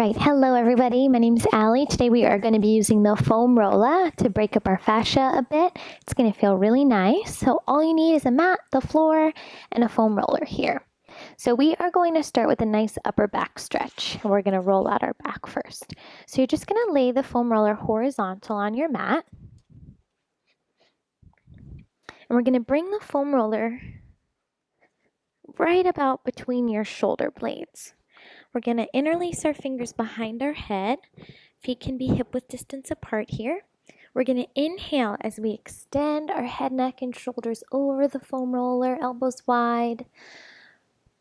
right, hello everybody. My name is Allie. Today we are going to be using the foam roller to break up our fascia a bit. It's going to feel really nice. So all you need is a mat, the floor, and a foam roller here. So we are going to start with a nice upper back stretch. And we're going to roll out our back first. So you're just going to lay the foam roller horizontal on your mat. And we're going to bring the foam roller right about between your shoulder blades. We're going to interlace our fingers behind our head. Feet can be hip-width distance apart here. We're going to inhale as we extend our head, neck, and shoulders over the foam roller, elbows wide.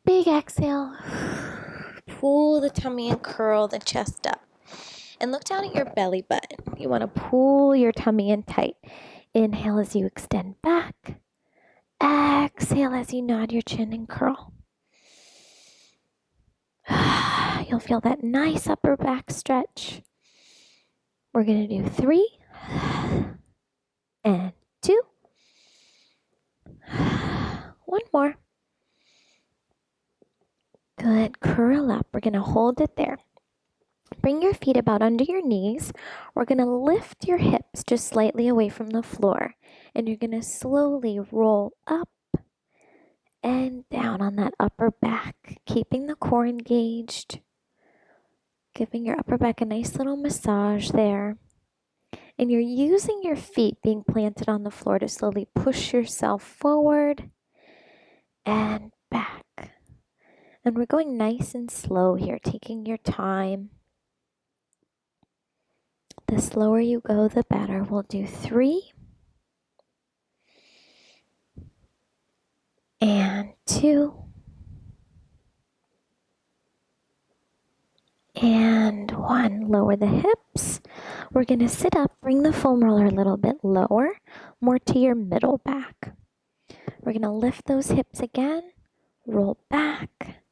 Big exhale. Pull the tummy and curl the chest up. And look down at your belly button. You want to pull your tummy in tight. Inhale as you extend back. Exhale as you nod your chin and curl. You'll feel that nice upper back stretch. We're going to do 3 and 2. 1 more. Good. Curl up. We're going to hold it there. Bring your feet about under your knees. We're going to lift your hips just slightly away from the floor. And you're going to slowly roll up and down on that upper back, keeping the core engaged. Giving your upper back a nice little massage there. And you're using your feet being planted on the floor to slowly push yourself forward and back. And we're going nice and slow here, taking your time. The slower you go, the better. We'll do 3 and 2 and 1. Lower the hips. We're going to sit up, bring the foam roller a little bit lower, more to your middle back. We're going to lift those hips again, roll back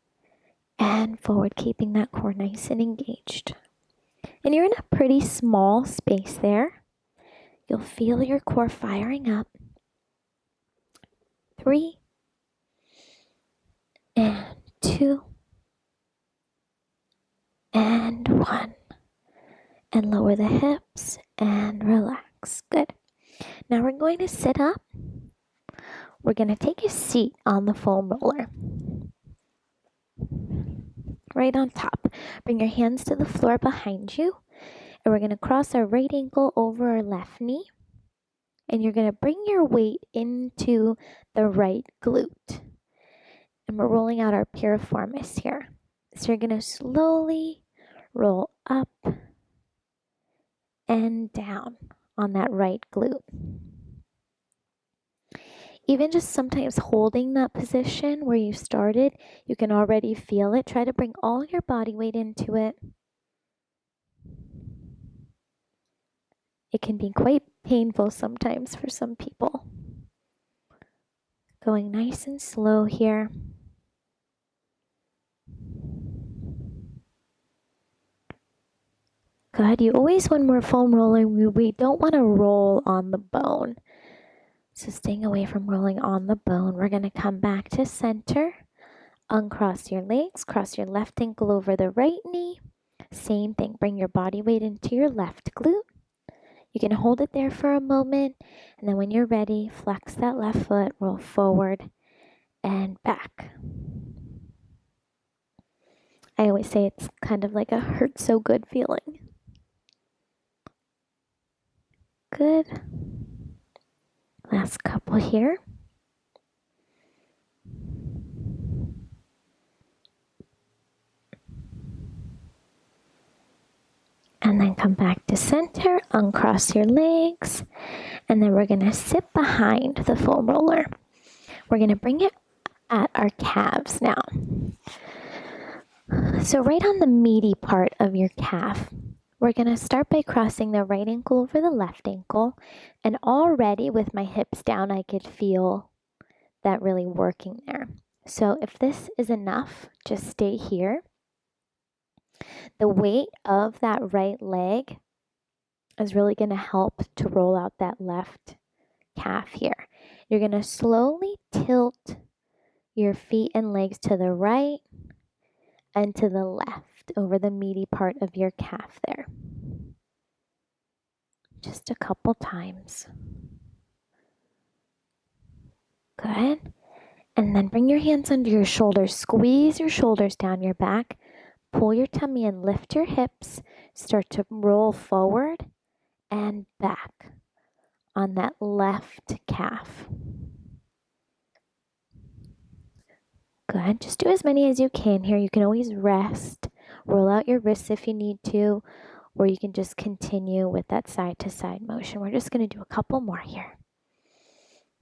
and forward, keeping that core nice and engaged. And you're in a pretty small space there. You'll feel your core firing up. 3 and 2 and 1. And lower the hips and relax. Good. Now we're going to sit up. We're going to take a seat on the foam roller. Right on top. Bring your hands to the floor behind you. And we're going to cross our right ankle over our left knee. And you're going to bring your weight into the right glute. And we're rolling out our piriformis here. So you're going to slowly roll up and down on that right glute. Even just sometimes holding that position where you started, you can already feel it. Try to bring all your body weight into it. It can be quite painful sometimes for some people. Going nice and slow here. Good. You always, when we're foam rolling, we don't want to roll on the bone. So staying away from rolling on the bone, we're going to come back to center. Uncross your legs, cross your left ankle over the right knee. Same thing, bring your body weight into your left glute. You can hold it there for a moment, and then when you're ready, flex that left foot, roll forward and back. I always say it's kind of like a hurt so good feeling. Good. Last couple here. And then come back to center, uncross your legs, and then we're going to sit behind the foam roller. We're going to bring it at our calves now. So right on the meaty part of your calf, we're going to start by crossing the right ankle over the left ankle. And already with my hips down, I could feel that really working there. So if this is enough, just stay here. The weight of that right leg is really going to help to roll out that left calf here. You're going to slowly tilt your feet and legs to the right and to the left over the meaty part of your calf there. Just a couple times. Good. And then bring your hands under your shoulders. Squeeze your shoulders down your back. Pull your tummy and lift your hips. Start to roll forward and back on that left calf. Good. Just do as many as you can here. You can always rest. Roll out your wrists if you need to, or you can just continue with that side to side motion. We're just going to do a couple more here.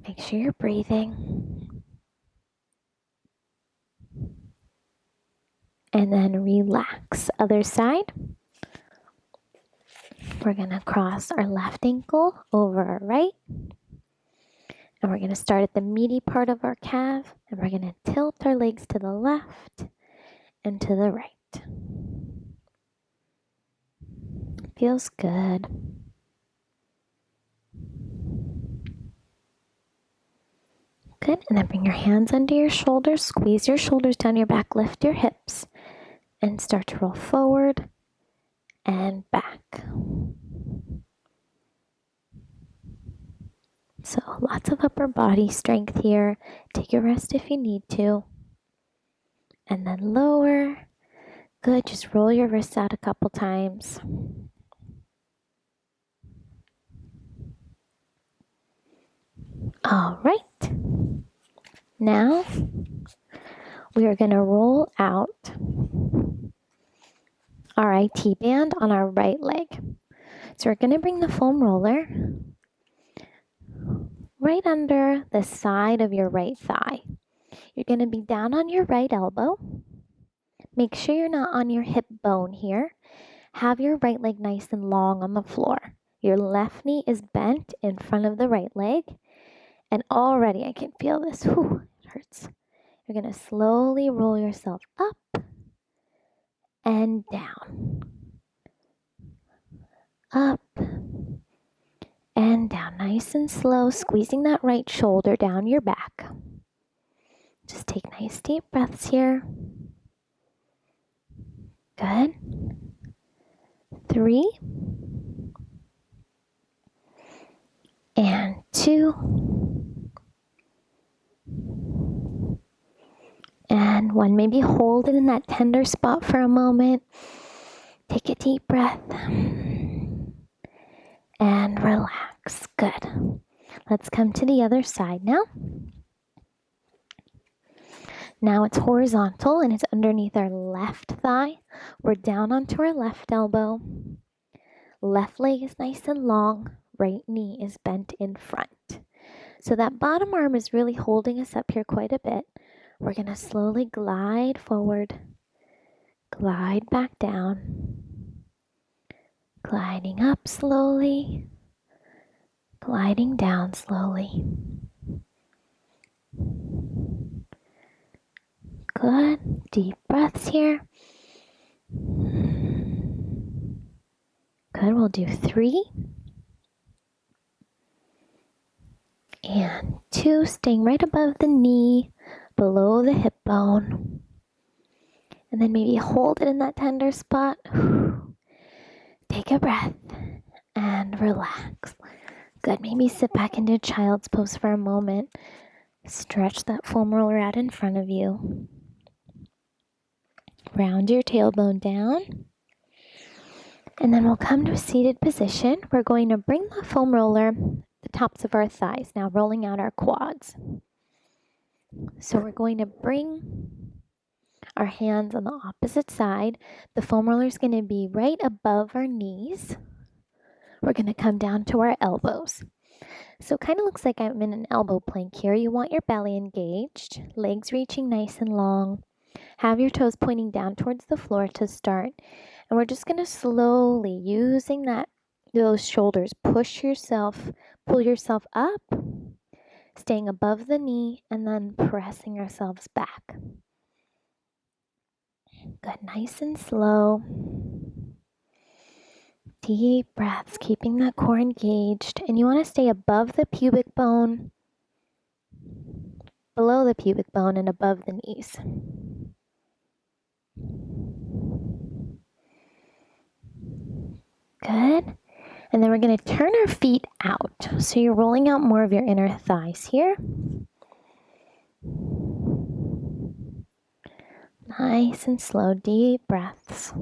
Make sure you're breathing. And then relax. Other side. We're going to cross our left ankle over our right. And we're going to start at the meaty part of our calf. And we're going to tilt our legs to the left and to the right. Feels good. Good. And then bring your hands under your shoulders. Squeeze your shoulders down your back. Lift your hips. And start to roll forward and back. So lots of upper body strength here. Take a rest if you need to. And then lower. Good. Just roll your wrists out a couple times. All right. Now we are going to roll out our IT band on our right leg. So we're going to bring the foam roller right under the side of your right thigh. You're going to be down on your right elbow. Make sure you're not on your hip bone here. Have your right leg nice and long on the floor. Your left knee is bent in front of the right leg. And already I can feel this. Whew, it hurts. You're going to slowly roll yourself up and down. Up and down. Nice and slow, squeezing that right shoulder down your back. Just take nice deep breaths here. Good. 3 and 2 and 1. Maybe hold it in that tender spot for a moment. Take a deep breath and relax. Good. Let's come to the other side now. Now it's horizontal and it's underneath our left thigh. We're down onto our left elbow. Left leg is nice and long. Right knee is bent in front. So that bottom arm is really holding us up here quite a bit. We're going to slowly glide forward, glide back down, gliding up slowly, gliding down slowly. Good. Deep breaths here. Good. We'll do 3 and 2, staying right above the knee, below the hip bone. And then maybe hold it in that tender spot. Take a breath and relax. Good. Maybe sit back into child's pose for a moment. Stretch that foam roller out in front of you. Round your tailbone down. And then we'll come to a seated position. We're going to bring the foam roller the tops of our thighs, now rolling out our quads. So we're going to bring our hands on the opposite side. The foam roller is going to be right above our knees. We're going to come down to our elbows. So it kind of looks like I'm in an elbow plank here. You want your belly engaged, legs reaching nice and long. Have your toes pointing down towards the floor to start. And we're just going to slowly, using those shoulders, pull yourself up, staying above the knee, and then pressing ourselves back. Good, nice and slow. Deep breaths, keeping that core engaged. And you want to stay above the pubic bone, below the pubic bone, and above the knees. Good. And then we're going to turn our feet out. So you're rolling out more of your inner thighs here. Nice and slow, deep breaths.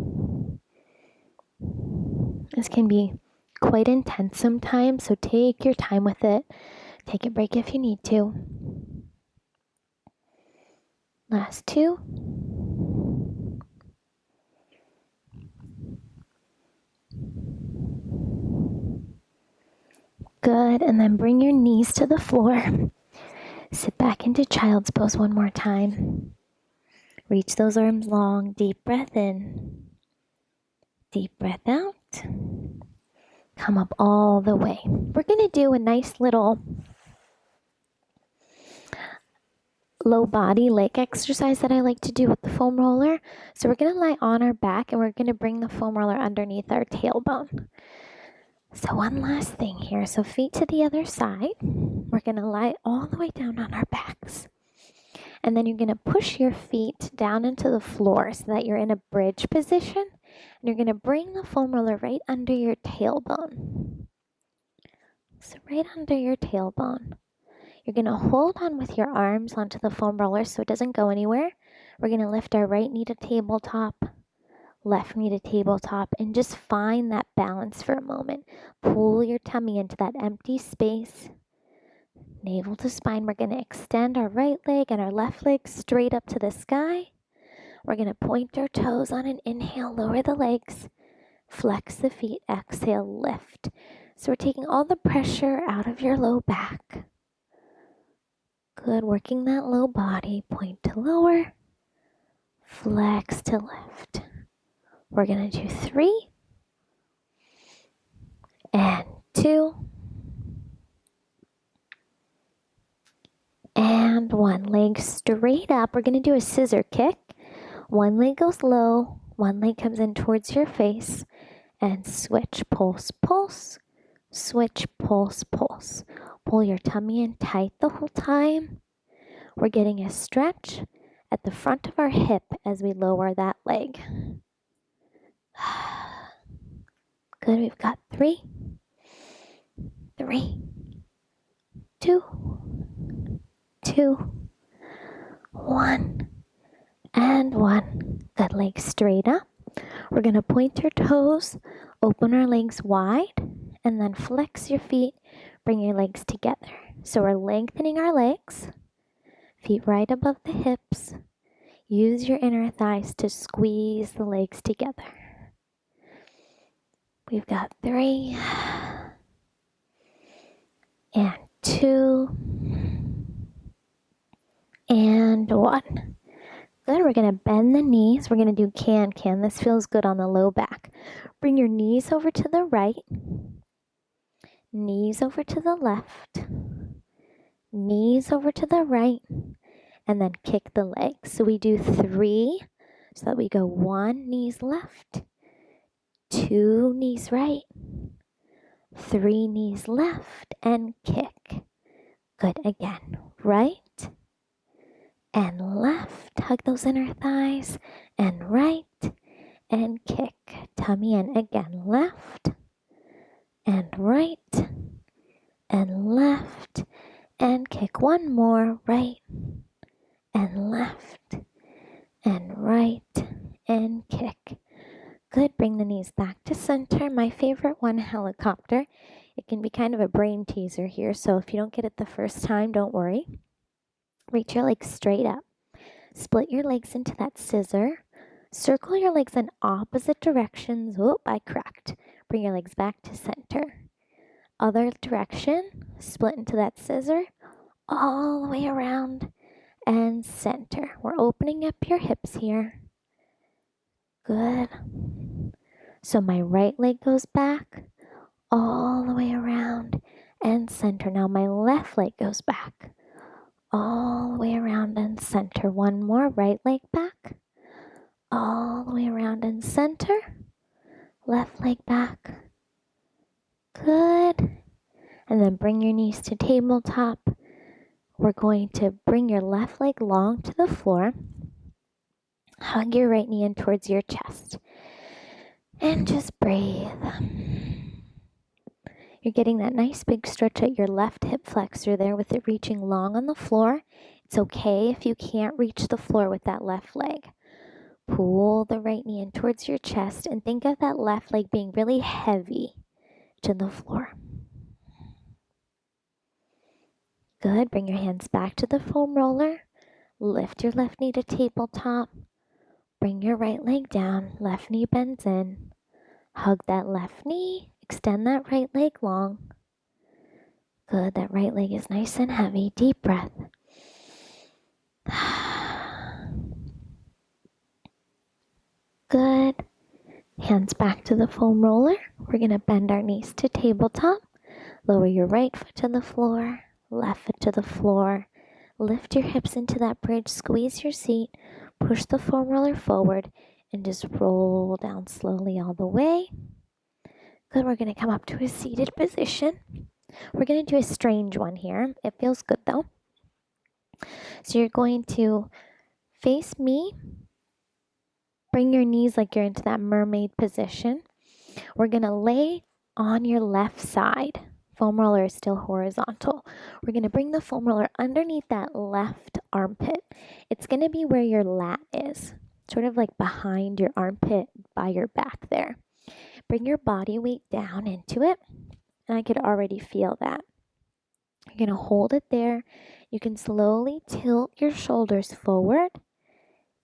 This can be quite intense sometimes, so take your time with it. Take a break if you need to. Last two. Good, and then bring your knees to the floor. Sit back into child's pose one more time. Reach those arms long. Deep breath in. Deep breath out. Come up all the way. We're going to do a nice little low body leg exercise that I like to do with the foam roller. So we're going to lie on our back and we're going to bring the foam roller underneath our tailbone. So one last thing here. So feet to the other side. We're going to lie all the way down on our backs. And then you're going to push your feet down into the floor so that you're in a bridge position. And you're going to bring the foam roller right under your tailbone. So right under your tailbone. You're going to hold on with your arms onto the foam roller so it doesn't go anywhere. We're going to lift our right knee to tabletop, left knee to tabletop, and just find that balance for a moment. Pull your tummy into that empty space. Navel to spine. We're going to extend our right leg and our left leg straight up to the sky. We're going to point our toes on an inhale, lower the legs, flex the feet, exhale, lift. So we're taking all the pressure out of your low back. Good, working that low body, point to lower, flex to lift. We're going to do 3 and 2 and 1. Leg straight up. We're going to do a scissor kick. One leg goes low, one leg comes in towards your face, and switch, pulse, pulse, switch, pulse, pulse. Pull your tummy in tight the whole time. We're getting a stretch at the front of our hip as we lower that leg. Good, we've got 3, 2, 2, 1, and 1. Good, legs straight up. We're going to point your toes, open our legs wide, and then flex your feet, bring your legs together. So we're lengthening our legs, feet right above the hips. Use your inner thighs to squeeze the legs together. We've got 3 and 2 and 1. Good, we're going to bend the knees. We're going to do can-can. This feels good on the low back. Bring your knees over to the right, knees over to the left, knees over to the right, and then kick the legs. So we do 3, so that we go 1 knees left, 2 knees right, 3 knees left, and kick. Good, again, right and left. Hug those inner thighs, and right and kick. Tummy in again, left and right and left and kick. One more, right and left and right and kick. Good, bring the knees back to center. My favorite one, helicopter. It can be kind of a brain teaser here, so if you don't get it the first time, don't worry. Reach your legs straight up. Split your legs into that scissor. Circle your legs in opposite directions. Whoop, I cracked. Bring your legs back to center. Other direction. Split into that scissor. All the way around and center. We're opening up your hips here. Good. So my right leg goes back all the way around and center. Now my left leg goes back all the way around and center. One more, right leg back, all the way around and center. Left leg back. Good. And then bring your knees to tabletop. We're going to bring your left leg long to the floor. Hug your right knee in towards your chest. And just breathe. You're getting that nice big stretch at your left hip flexor there with it reaching long on the floor. It's okay if you can't reach the floor with that left leg. Pull the right knee in towards your chest and think of that left leg being really heavy to the floor. Good. Bring your hands back to the foam roller. Lift your left knee to tabletop. Bring your right leg down. Left knee bends in. Hug that left knee. Extend that right leg long. Good. That right leg is nice and heavy. Deep breath. Good. Hands back to the foam roller. We're going to bend our knees to tabletop. Lower your right foot to the floor. Left foot to the floor. Lift your hips into that bridge. Squeeze your seat. Push the foam roller forward and just roll down slowly all the way. Good. We're going to come up to a seated position. We're going to do a strange one here. It feels good though. So you're going to face me. Bring your knees like you're into that mermaid position. We're going to lay on your left side. Foam roller is still horizontal. We're going to bring the foam roller underneath that left armpit. It's going to be where your lat is, sort of like behind your armpit by your back there. Bring your body weight down into it, and I could already feel that. You're going to hold it there. You can slowly tilt your shoulders forward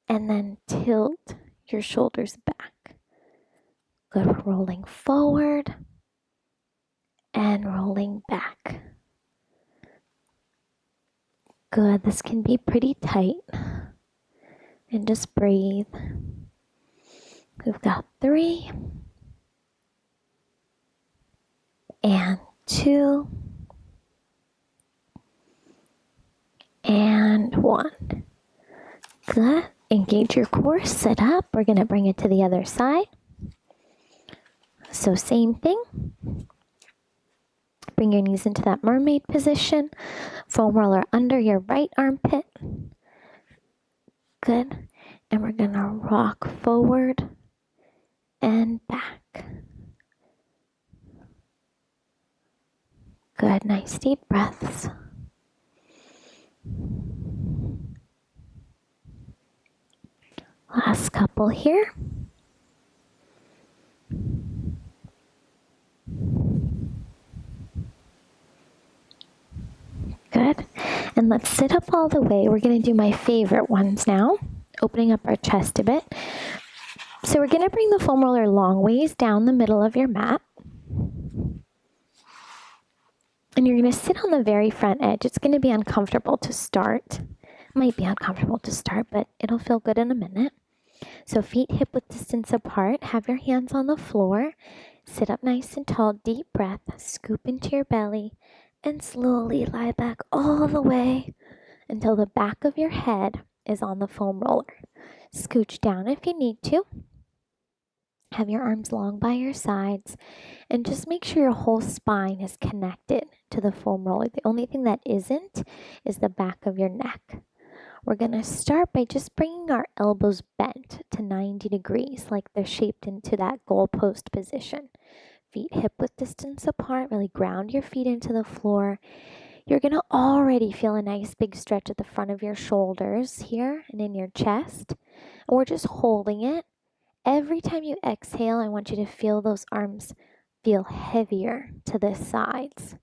and then tilt your shoulders back. Good. We're rolling forward and rolling back. Good. This can be pretty tight. And just breathe. We've got 3 and 2 and 1. Good. Engage your core. Sit up. We're going to bring it to the other side. So same thing. Bring your knees into that mermaid position. Foam roller under your right armpit. Good. And we're going to rock forward and back. Good. Nice deep breaths. Last couple here. Good. And let's sit up all the way. We're going to do my favorite ones now, opening up our chest a bit. So we're going to bring the foam roller long ways down the middle of your mat. And you're going to sit on the very front edge. It's going to be uncomfortable to start. Might be uncomfortable to start, but it'll feel good in a minute. So feet hip width distance apart. Have your hands on the floor. Sit up nice and tall. Deep breath. Scoop into your belly. And slowly lie back all the way until the back of your head is on the foam roller. Scooch down if you need to. Have your arms long by your sides. And just make sure your whole spine is connected to the foam roller. The only thing that isn't is the back of your neck. We're going to start by just bringing our elbows bent to 90 degrees, like they're shaped into that goalpost position. Feet hip width distance apart. Really ground your feet into the floor. You're going to already feel a nice big stretch at the front of your shoulders here and in your chest. And we're just holding it. Every time you exhale, I want you to feel those arms feel heavier to the sides.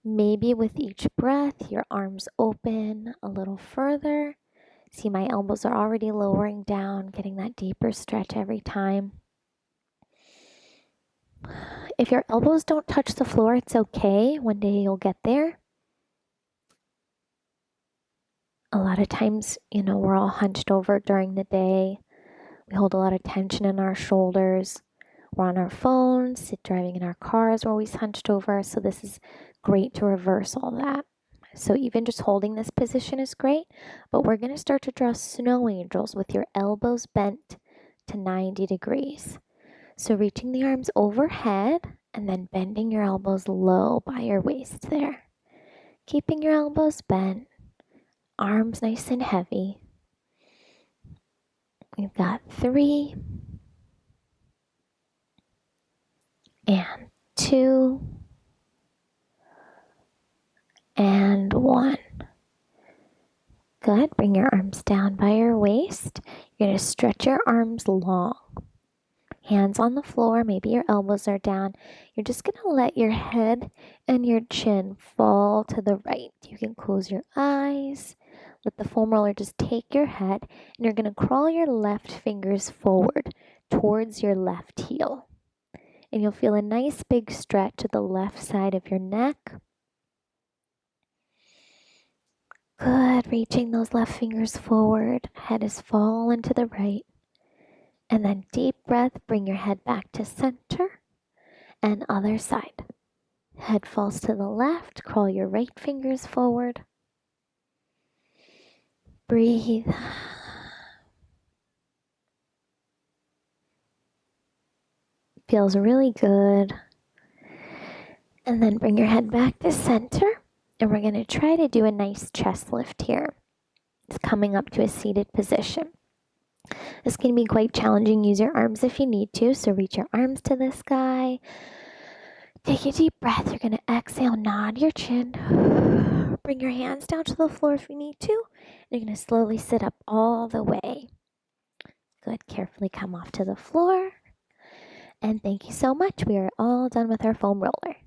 Maybe with each breath, your arms open a little further. See, my elbows are already lowering down, getting that deeper stretch every time. If your elbows don't touch the floor, it's okay. One day you'll get there. A lot of times, we're all hunched over during the day. We hold a lot of tension in our shoulders. We're on our phones, driving in our cars, we're always hunched over. So this is great to reverse all that. So even just holding this position is great, but we're going to start to draw snow angels with your elbows bent to 90 degrees. So reaching the arms overhead and then bending your elbows low by your waist there. Keeping your elbows bent, arms nice and heavy. We've got 3 and 2 and 1. Good. Bring your arms down by your waist. You're going to stretch your arms long. Hands on the floor, maybe your elbows are down. You're just going to let your head and your chin fall to the right. You can close your eyes. Let the foam roller just take your head, and you're going to crawl your left fingers forward towards your left heel. And you'll feel a nice big stretch to the left side of your neck. Good, reaching those left fingers forward. Head is falling to the right. And then deep breath, bring your head back to center and other side. Head falls to the left, crawl your right fingers forward. Breathe. Feels really good. And then bring your head back to center. And we're going to try to do a nice chest lift here. It's coming up to a seated position. This can be quite challenging. Use your arms if you need to. So reach your arms to the sky. Take a deep breath. You're going to exhale, nod your chin. Bring your hands down to the floor if you need to. You're going to slowly sit up all the way. Good. Carefully come off to the floor. And thank you so much. We are all done with our foam roller.